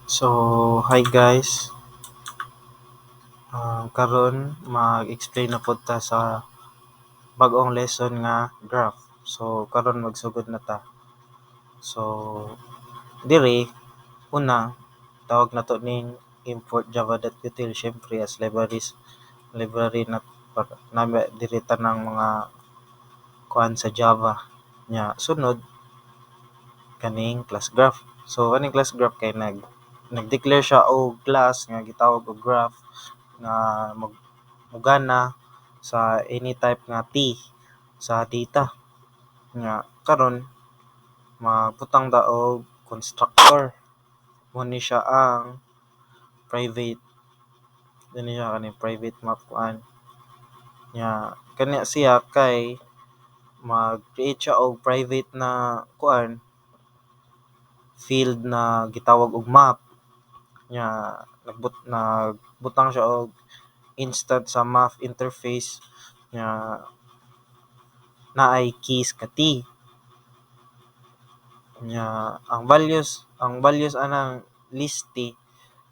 So, hi guys. Karon mag-explain na pud ta sa bag-ong lesson nga graph. So, karon magsugod na ta. So, dire una tawag nato ning import java.util syempre as library na nami diri tanang mga kuan sa Java nya sunod kaning class graph. So, kaning class graph kay nag-declare siya og class nga gitawag og graph nga mugana sa any type nga t sa data nga karon magbutang ta og constructor mo ni siya ang private ni siya kaning private map kuan nya kanya siya kay mag-create siya og private na kuan field na gitawag og map nya nagbutang siya og instant sa map interface nya naay keys ka t nya ang values anang list t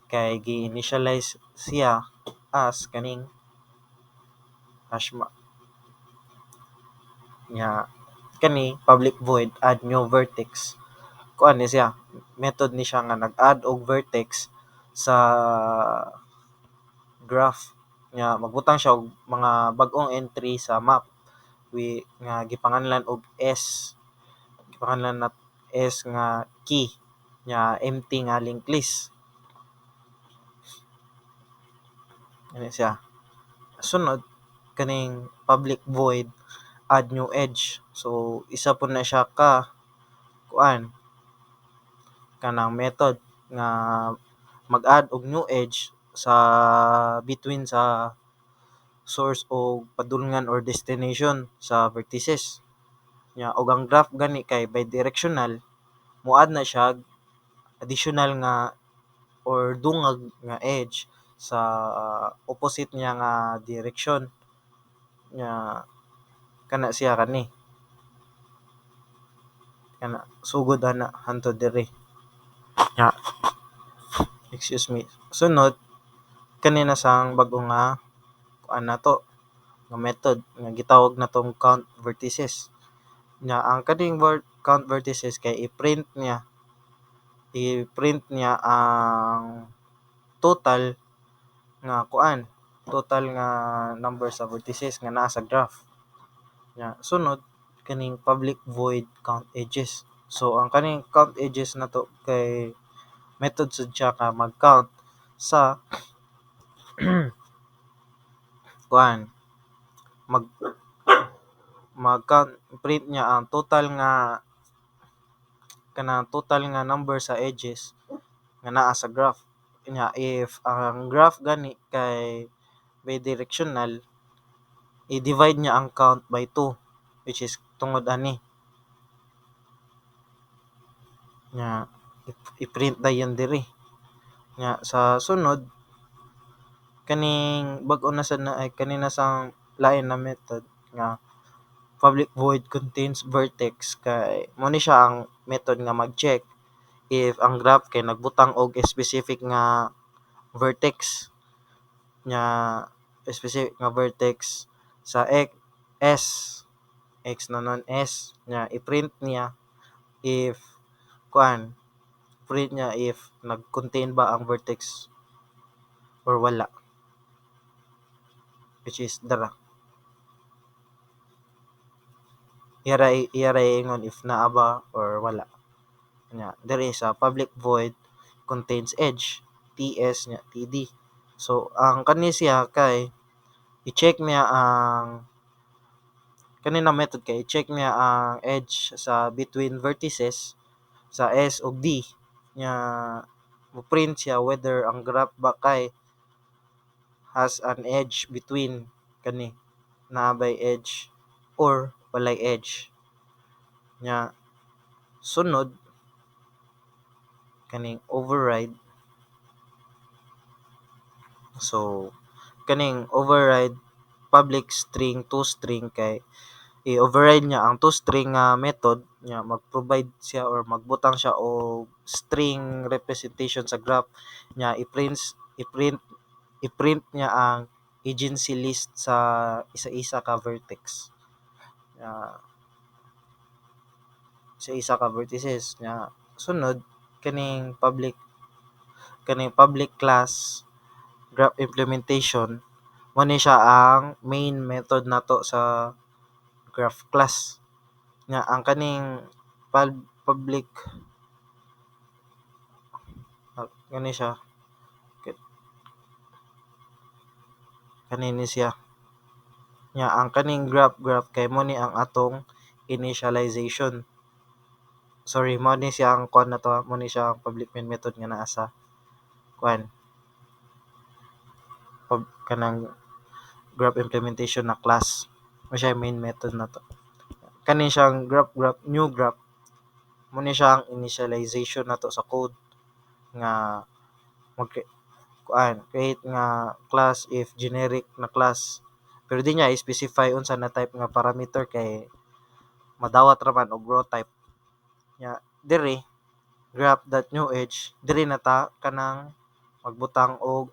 kay gi-initialize siya as kaning hash nya kani public void add new vertex kuan ni siya method ni siya nga nag-add og vertex sa graph nya magbutang siya og mga bag-ong entry sa map nga gipanganlan og gipanganlan na S nga key nya empty nga linked list ani siya sunod kaning public void add new edge so isa po na siya ka kuan kanang method nga mag-add og new edge sa between sa source o padulngan or destination sa vertices nya og ang graph gani kay bidirectional moad na siya additional nga or dungag nga edge sa opposite niya nga direction nya kana siya kana sugod ana hangtod diri nya excuse me sunod kanina sang bag-o nga kuan nato nga method nga gitawag natong count vertices nya ang kaning count vertices kay i-print niya ang total nga kuan total nga number sa vertices nga naa sa graph nya sunod kaning public void count edges so ang kaning count edges nato kay method sud siya ka mag-count sa kuan mag mag-count print niya ang total nga number sa edges nga naa sa graph nya if ang graph gani kay bidirectional i-divide niya ang count by 2 which is tungod ani nya i-print dayon diri nya sa sunod kaning bag-o na sad na ay kanina sang lain na method nga public void contains vertex kay mo ni siya ang method nga mag-check if ang graph kay nagbutang og specific nga vertex nya specific nga vertex sa s x na non s nya i-print niya if kuan print niya if nag-contain ba ang vertex or wala which is dara iyaray ingon if naa ba or wala nya diri sa public void contains edge ts nya td so ang kani siya kay i-check niya ang kanina method kay i-check niya ang edge sa between vertices sa s ug d nya mo print siya whether ang graph ba kay has an edge between kani naa bay edge or walay edge nya sunod kaning override so kaning override public string to string kay i-override niya ang two-string nga method nya mag-provide siya or magbutang siya og string representation sa graph nya i-print niya ang agency list sa isa-isa ka vertex. Uh, sa isa ka vertices nya sunod kaning public class graph implementation mo ni siya ang main method nato sa graph class nya ang kaning public kani siya kanini siya nya ang kaning graph kay mo ni ang atong initialization. Sorry, mo ni siya ang kuan na to, mo ni siya ang public main method nga naa sa kuan kanang graph implementation na class. Mo siya yung main method na to. Kani siyang new graph mo ni siya ang initialization nato sa code nga mag create nga class if generic na class, pero di niya i-specify unsa na type nga parameter kay madawat raman og raw type nya dire graph.newEdge dire na ta kanang magbutang og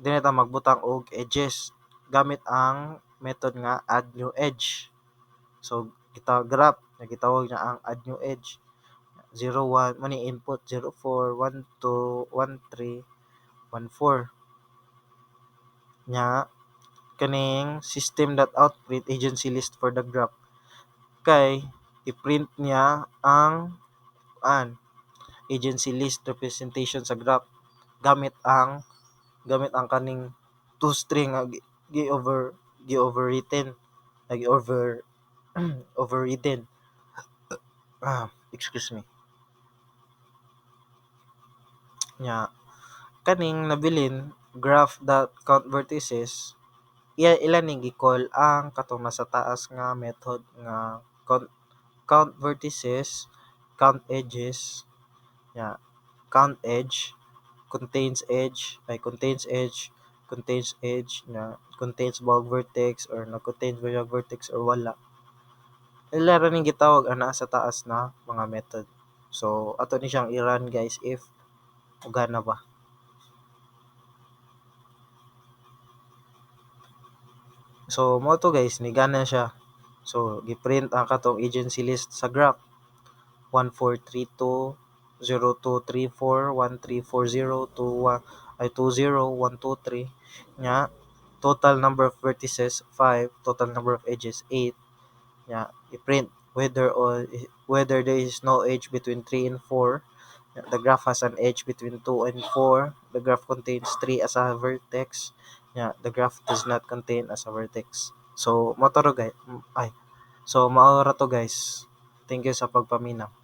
dire na ta magbutang og edges gamit ang method nga add new edge. So kita graph na gitawag niya ang add new edge 01 mo ni input 04 12 13 14 nya kaning system.out.print agency list for the graph kay i-print niya ang an agency list representation sa graph gamit ang kaning two string nga gi-overwritten over overridden excuse me nya kaning nabilin graph.count vertices ilan ning gi-call ang katong nasa taas nga method nga count vertices, count edges nya count edge contains edge na contains bulk vertex or na contains bulk vertex or wala. Ila ra ning gitawag ana sa taas na mga method. So ato ni siyang i-run guys if ugana ba. So mo to guys ni gana siya. So gi-print ang katong agency list sa graph 1432 0234 1340 20 nya total number of vertices 5, total number of edges 8 nya i-print whether there is no edge between 3 and 4. The graph has an edge between 2 and 4. The graph contains 3 as a vertex. The graph does not contain as a vertex. So, mao ra to guys. Thank you sa pagpaminaw.